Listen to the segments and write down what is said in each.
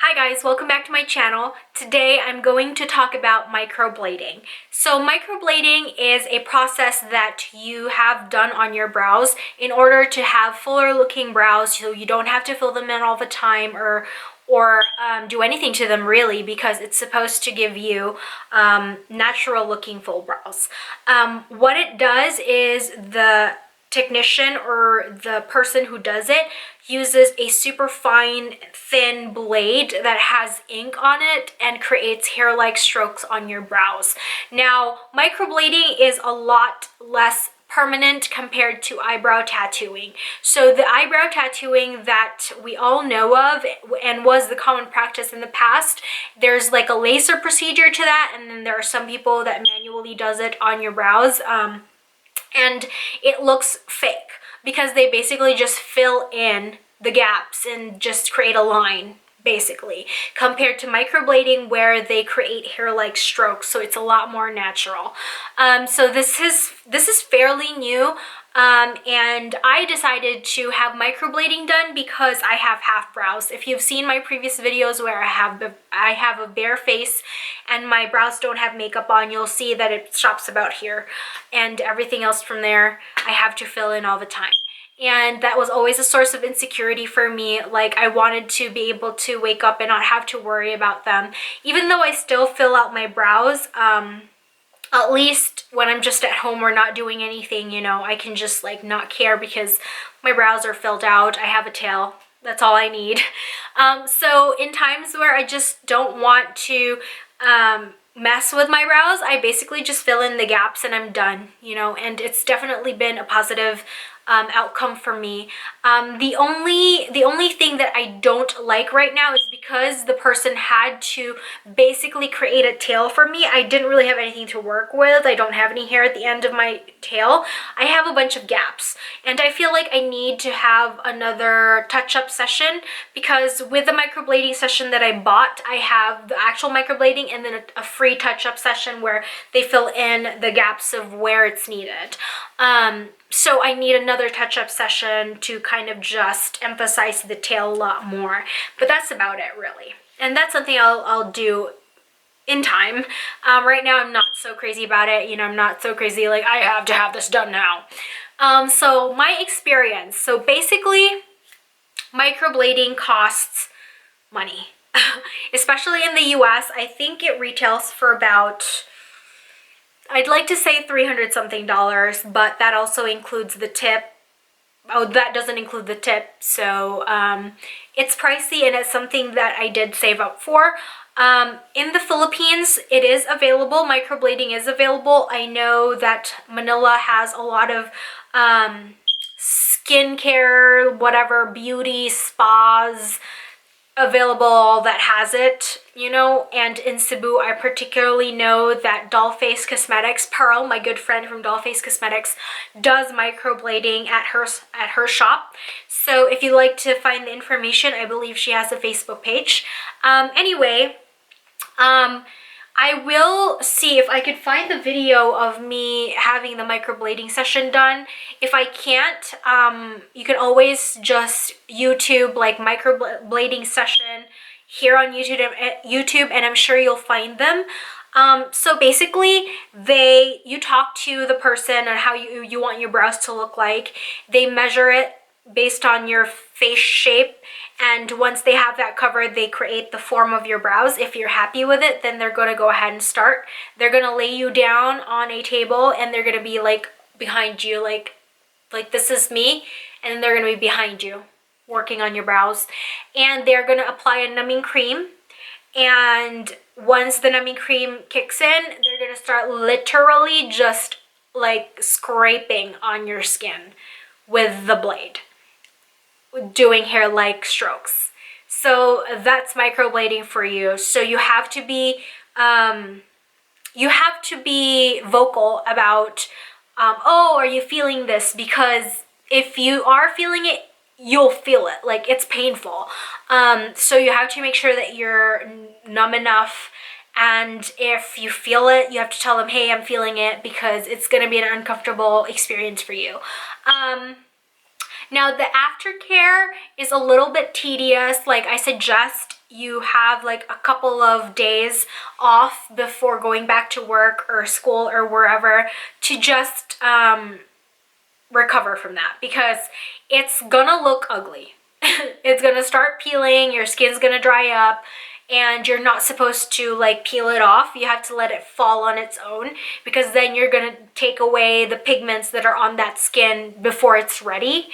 Hi guys, welcome back to my channel. Today I'm going to talk about microblading. So microblading is a process that you have done on your brows in order to have fuller looking brows, so you don't have to fill them in all the time or do anything to them really, because it's supposed to give you natural looking full brows. What it does is the technician or the person who does it uses a super fine thin blade that has ink on it and creates hair-like strokes on your brows. Now, microblading is a lot less permanent compared to eyebrow tattooing. So the eyebrow tattooing that we all know of and was the common practice in the past, there's like a laser procedure to that, and then there are some people that manually does it on your brows. And it looks fake because they basically just fill in the gaps and just create a line, basically, compared to microblading where they create hair-like strokes, so it's a lot more natural. So this is fairly new, and I decided to have microblading done because I have half brows. If you've seen my previous videos where I have a bare face and my brows don't have makeup on, you'll see that it stops about here, and everything else from there I have to fill in all the time. And that was always a source of insecurity for me. Like, I wanted to be able to wake up and not have to worry about them. Even though I still fill out my brows, at least when I'm just at home or not doing anything, you know, I can just like not care because my brows are filled out. I have a tail. That's all I need. So in times where I just don't want to mess with my brows, I basically just fill in the gaps and I'm done, you know, and it's definitely been a positive outcome for me. The only thing that I don't like right now is because the person had to basically create a tail for me. I didn't really have anything to work with. I don't have any hair at the end of my tail. I have a bunch of gaps, and I feel like I need to have another touch-up session, because with the microblading session that I bought, I have the actual microblading and then a free touch-up session where they fill in the gaps of where it's needed. So I need another touch-up session to kind of just emphasize the tail a lot more. But that's about it, really. And that's something I'll do in time. Right now, I'm not so crazy about it. You know, I'm not so crazy like, I have to have this done now. So my experience. So basically, microblading costs money. Especially in the US, I think it retails for about, I'd like to say $300 something, but that also includes the tip. Oh, that doesn't include the tip. So it's pricey, and it's something that I did save up for. In the Philippines, it is available. Microblading is available. I know that Manila has a lot of skincare, whatever, beauty spas available that has it, you know. And in Cebu, I particularly know that Dollface Cosmetics, Pearl, my good friend from Dollface Cosmetics, does microblading at her shop. So if you'd like to find the information, I believe she has a Facebook page. Anyway, I will see if I could find the video of me having the microblading session done. If I can't, you can always just YouTube like microblading session here on YouTube, and I'm sure you'll find them. So basically, you talk to the person on how you want your brows to look like. They measure it based on your face shape, and once they have that covered, they create the form of your brows. If you're happy with it, then they're going to go ahead and start. They're going to lay you down on a table, and they're going to be like behind you, like this is me, and they're going to be behind you working on your brows. And they're going to apply a numbing cream, and once the numbing cream kicks in, they're going to start literally just like scraping on your skin with the blade, doing hair-like strokes. So that's microblading for you. So you have to be vocal about oh, are you feeling this? Because if you are feeling it, you'll feel it. Like, it's painful. So you have to make sure that you're numb enough, and if you feel it, you have to tell them, hey, I'm feeling it, because it's going to be an uncomfortable experience for you. Now, the aftercare is a little bit tedious. Like, I suggest you have like a couple of days off before going back to work or school or wherever to just recover from that, because it's gonna look ugly. It's gonna start peeling, your skin's gonna dry up, and you're not supposed to like peel it off. You have to let it fall on its own, because then you're gonna take away the pigments that are on that skin before it's ready.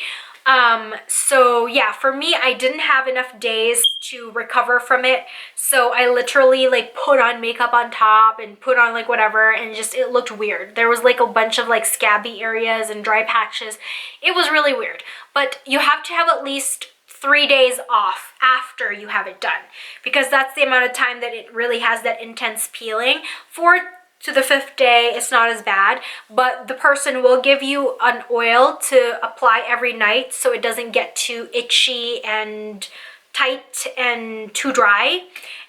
So yeah, for me, I didn't have enough days to recover from it, so I literally like put on makeup on top and put on like whatever, and just it looked weird. There was like a bunch of like scabby areas and dry patches. It was really weird. But you have to have at least 3 days off after you have it done, because that's the amount of time that it really has that intense peeling. 4 to the 5th day, it's not as bad, but the person will give you an oil to apply every night so it doesn't get too itchy and tight and too dry.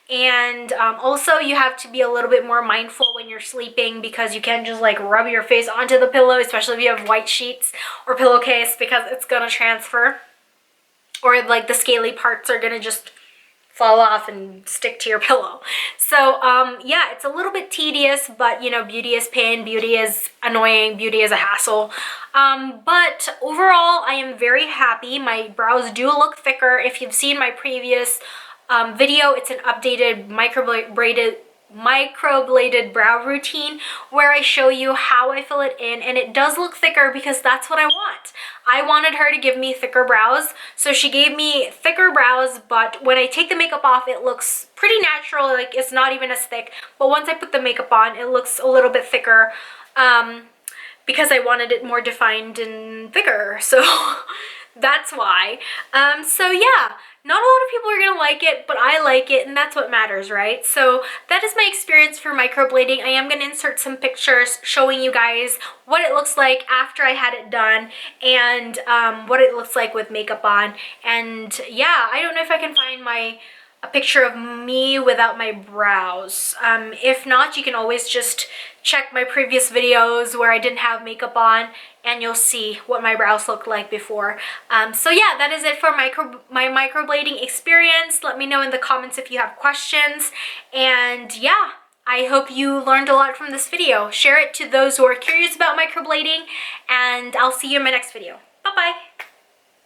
And also you have to be a little bit more mindful when you're sleeping, because you can't just like rub your face onto the pillow, especially if you have white sheets or pillowcase, because it's gonna transfer, or like the scaly parts are gonna just fall off and stick to your pillow. So yeah, it's a little bit tedious, but you know, beauty is pain, beauty is annoying, beauty is a hassle. But overall, I am very happy. My brows do look thicker. If you've seen my previous video, it's an updated microbladed brow routine where I show you how I fill it in, and it does look thicker because that's what I want. I wanted her to give me thicker brows, so she gave me thicker brows, but when I take the makeup off, it looks pretty natural, like it's not even as thick. But once I put the makeup on, it looks a little bit thicker, because I wanted it more defined and thicker, so that's why. So yeah, not a lot of people are gonna like it, but I like it, and that's what matters, right? So that is my experience for microblading. I am gonna insert some pictures showing you guys what it looks like after I had it done, and what it looks like with makeup on. And yeah, I don't know if I can find a picture of me without my brows. If not, you can always just check my previous videos where I didn't have makeup on, and you'll see what my brows looked like before. So yeah, that is it for my microblading experience. Let me know in the comments if you have questions. And yeah, I hope you learned a lot from this video. Share it to those who are curious about microblading, and I'll see you in my next video. Bye-bye.